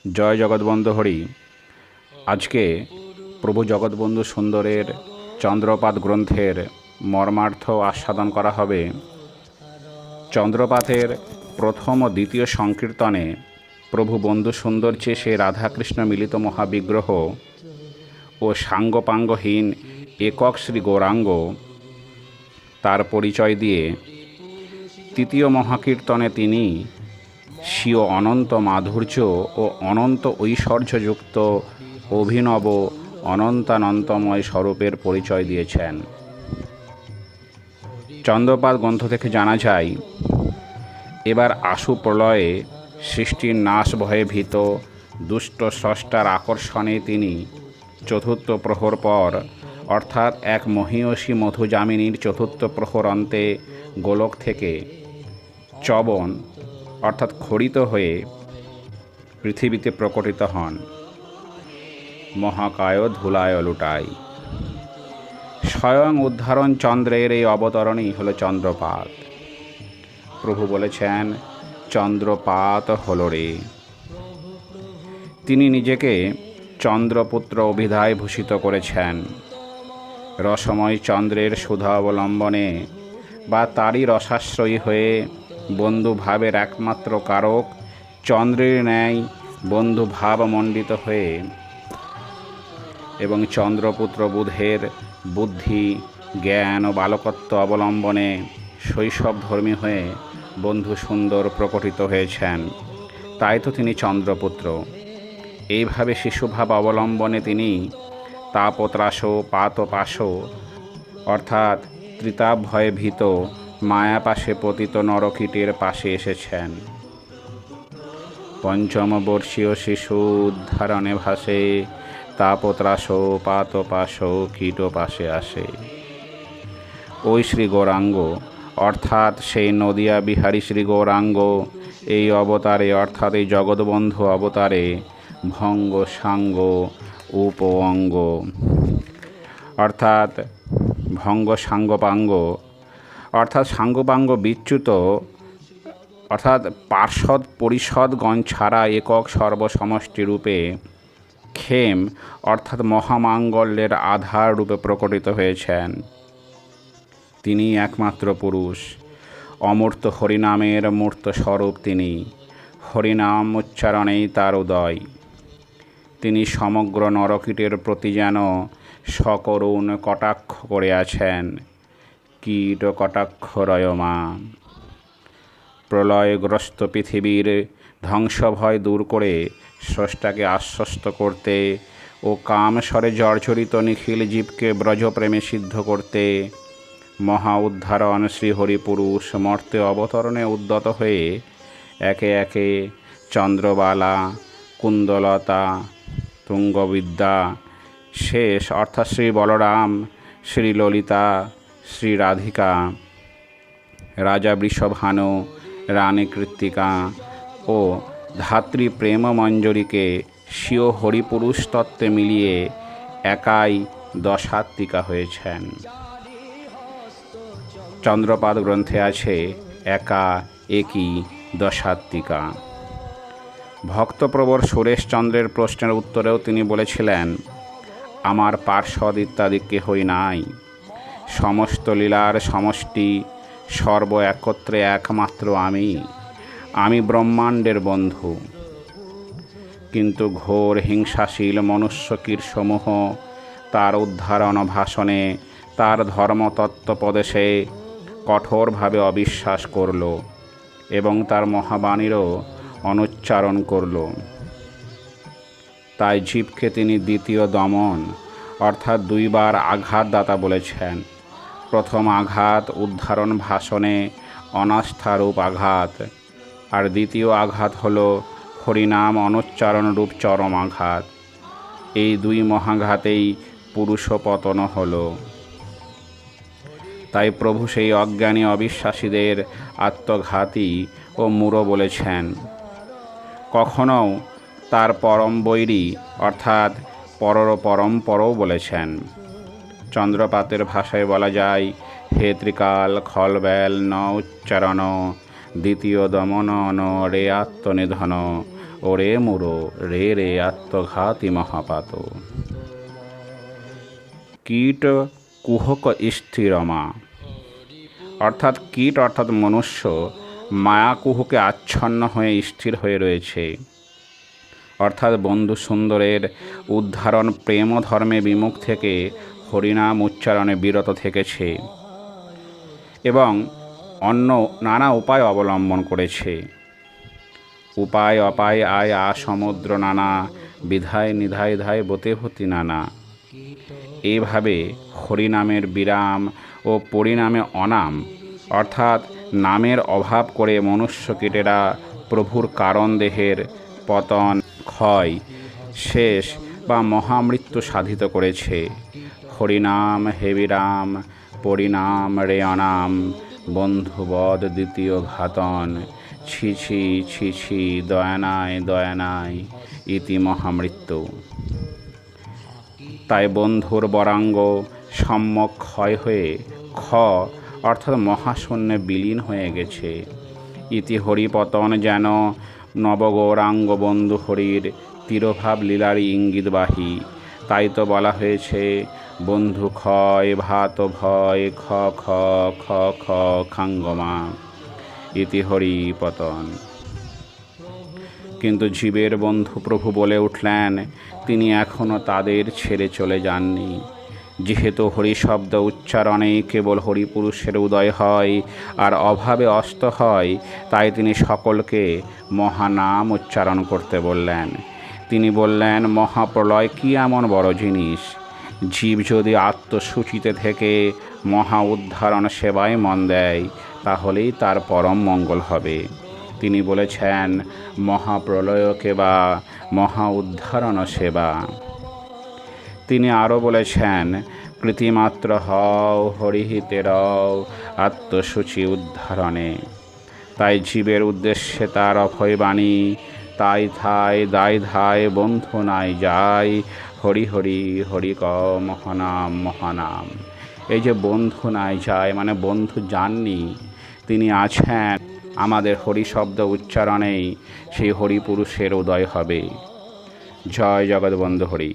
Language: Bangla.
জয় জগৎবন্ধু হরি। আজকে প্রভু জগৎবন্ধু সুন্দরের চন্দ্রপাত গ্রন্থের মর্মার্থ আস্বাদন করা হবে। চন্দ্রপাতের প্রথম ও দ্বিতীয় সংকীর্তনে প্রভু বন্ধু সুন্দর চেয়ে সে রাধাকৃষ্ণ মিলিত মহাবিগ্রহ ও সাঙ্গপাঙ্গহীন একক শ্রী গৌরাঙ্গ তার পরিচয় দিয়ে তৃতীয় মহাকীর্তনে তিনি স্বীয় অনন্ত মাধুর্য ও অনন্ত ঐশ্বর্যযুক্ত অভিনব অনন্তানন্তময় স্বরূপের পরিচয় দিয়েছেন। চন্দ্রপাত গ্রন্থ থেকে জানা যায়, এবার আশু প্রলয়ে সৃষ্টির নাশ ভয়ে ভীত দুষ্ট স্রষ্টার আকর্ষণে তিনি চতুর্থ প্রহর পর অর্থাৎ এক মহীয়সী মধুযামিনীর চতুর্থ প্রহর অন্তে গোলক থেকে চবন অর্থাৎ খড়িত হয়ে পৃথিবীতে প্রকটিত হন। মহাকায় ধুলায় লুটায়। স্বয়ং উদ্ধারণ চন্দ্রের এই অবতরণই হল চন্দ্রপাত। প্রভু বলেছেন, চন্দ্রপাত হল রে। তিনি নিজেকে চন্দ্রপুত্র অভিধায় ভূষিত করেছেন। রসময় চন্দ্রের সুধা অবলম্বনে বা তারই রসাশ্রয়ী হয়ে বন্ধুভাবের একমাত্র কারক চন্দ্রের ন্যায় বন্ধুভাবমণ্ডিত হয়ে এবং চন্দ্রপুত্র বুধের বুদ্ধি জ্ঞান ও বালকত্ব অবলম্বনে শৈশবধর্মী হয়ে বন্ধু সুন্দর প্রকটিত হয়েছেন। তাই তো তিনি চন্দ্রপুত্র। এইভাবে শিশুভাব অবলম্বনে তিনি তাপত্রাস পাতপাশ অর্থাৎ ত্রিতাপ ভয়ে ভীত মায়াপাশে পতিত নরকীটের পাশে এসেছেন। পঞ্চমবর্ষীয় শিশু উদ্ধারণে ভাসে তাপত্রাস পাতপাশ কীট পাশে আসে। ওই শ্রী গৌরাঙ্গ অর্থাৎ সেই নদিয়া বিহারী শ্রী গৌরাঙ্গ এই অবতারে অর্থাৎ এই জগৎবন্ধু অবতারে ভঙ্গ সাঙ্গ উপঅঙ্গ অর্থাৎ ভঙ্গ সাঙ্গপাঙ্গ অর্থাৎ সাঙ্গপাঙ্গ বিচ্যুত অর্থাৎ পার্ষদ পরিষদগণ ছাড়া একক সর্বসমষ্টি রূপে ক্ষেম অর্থাৎ মহামাঙ্গল্যের আধার রূপে প্রকটিত হয়েছেন। তিনি একমাত্র পুরুষ। অমূর্ত হরিনামের মূর্ত স্বরূপ তিনি। হরিনাম উচ্চারণেই তার উদয়। তিনি সমগ্র নরকীটের প্রতি যেন সকরুণ কটাক্ষ করে আছেন। কীট কটাক্ষ রয়মা। প্রলয়গ্রস্ত পৃথিবীর ধ্বংসভয় দূর করে স্রষ্টাকে আশ্বস্ত করতে ও কামস্বরে জর্জরিত নিখিল জীবকে ব্রজপ্রেমে সিদ্ধ করতে মহা উদ্ধারণ শ্রীহরিপুরুষ মর্তে অবতরণে উদ্যত হয়ে একে একে চন্দ্রবালা, কুন্দলতা, তুঙ্গবিদ্যা, শেষ অর্থাৎ শ্রী বলরাম, শ্রী ললিতা, শ্রী রাধিকা, রাজা বৃষভানু, রানী কৃত্তিকা ও ধাত্রী প্রেম মঞ্জরীকে স্বীয় হরিপুরুষ তত্ত্বে মিলিয়ে একাই দশাত্মিকা হয়েছেন। চন্দ্রপাত গ্রন্থে আছে একা একই দশাত্মিকা। ভক্তপ্রবর সুরেশচন্দ্রের প্রশ্নের উত্তরেও তিনি বলেছিলেন, আমার পার্ষদ ইত্যাদি কেহই নাই। সমস্ত লীলার সমষ্টি সর্ব একত্রে একমাত্র আমি ব্রহ্মাণ্ডের বন্ধু। কিন্তু ঘোর হিংসাশীল মনুষ্যকীরসমূহ তার উদ্ধারণ ভাষণে তার ধর্মতত্ত্বপদেশে কঠোরভাবে অবিশ্বাস করল এবং তার মহাবাণীরও অনুচ্চারণ করল। তাই জীবকে তিনি দ্বিতীয় দমন অর্থাৎ দুইবার আঘাতদাতা বলেছেন। প্রথম আঘাত উদ্ধারণ ভাষণে অনাস্থারূপ আঘাত, আর দ্বিতীয় আঘাত হল হরিনাম অনুচ্চারণ রূপ চরম আঘাত। এই দুই মহাঘাতেই পুরুষপতন হল। তাই প্রভু সেই অজ্ঞানী অবিশ্বাসীদের আত্মঘাতী ও মূঢ় বলেছেন। কখনও তার পরম বৈরী অর্থাৎ পরর পরম্পরও বলেছেন। চন্দ্রপাতের ভাষায় বলা যায়, হে ত্রিকাল খলবেল ন উচ্চারণ দ্বিতীয় দমন ন রে আত্মনিধন ওরে মুরো রে রে আত্মঘাতী মহাপাত। কীট কুহক স্থিরমা, অর্থাৎ কীট অর্থাৎ মনুষ্য মায়াকুহকে আচ্ছন্ন হয়ে স্থির হয়ে রয়েছে, অর্থাৎ বন্ধু সুন্দরের উদ্ধারণ প্রেম ধর্মে বিমুখ থেকে হরিনাম উচ্চারণে বিরত থেকেছে এবং অন্য নানা উপায় অবলম্বন করেছে। উপায় অপায় আয় সমুদ্র নানা, বিধায় নিধায় ধায় বতে ভতি নানা। এইভাবে হরিনামের বিরাম ও পরিণামে অনাম, অর্থাৎ নামের অভাব করে মনুষ্য কীটেরা প্রভুর কারণ দেহের পতন, ক্ষয়, শেষ বা মহামৃত্যু সাধিত করেছে। হরিনাম হে বিরাম, পরিণাম রে অনাম, বন্ধুবধ দ্বিতীয় ঘাতন, ছি ছি ছি ছি দয়ানায় দয়ানায় ইতি মহামৃত্যু। তাই বন্ধুর বরাঙ্গ সম্যক ক্ষয় হয়ে খ অর্থাৎ মহাশূন্যে বিলীন হয়ে গেছে। ইতি হরিপতন যেন নবগৌরাঙ্গ বন্ধু হরির তিরোভাব লীলারই ইঙ্গিতবাহী। তাই তো বলা হয়েছে বন্ধু ক্ষয় ভাত ভয় খ খ খ খ খাঙ্গমা ইতি হরিপতন। কিন্তু জীবের বন্ধু প্রভু বলে উঠলেন তিনি এখনও তাদের ছেড়ে চলে যাননি। যেহেতু হরি শব্দ উচ্চারণে কেবল হরিপুরুষের উদয় হয় আর অভাবে অস্ত হয়, তাই তিনি সকলকে মহানাম উচ্চারণ করতে বললেন। তিনি বললেন মহাপ্রলয় কি এমন বড় জিনিস, জীব যদি আত্মসূচিতে থেকে মহা উদ্ধারণ সেবায় মন দেয় তাহলেই তার পরম মঙ্গল হবে। তিনি বলেছেন মহাপ্রলয়কে বা মহা উদ্ধারণ সেবা। তিনি আরও বলেছেন কৃতিমাত্র হও হরিহিতের আত্মসূচি উদ্ধারণে। তাই জীবের উদ্দেশ্যে তার অভয়বাণী তাই থাই দায় ধায় বন্ধু নাই যায়, হরি হরি হরি ক মহানাম মহানাম। এই যে বন্ধু নাই যায় মানে বন্ধু যাননি, তিনি আছেন। আমাদের হরি শব্দ উচ্চারণেই সেই হরিপুরুষের উদয় হবে। জয় জগৎবন্ধু হরি।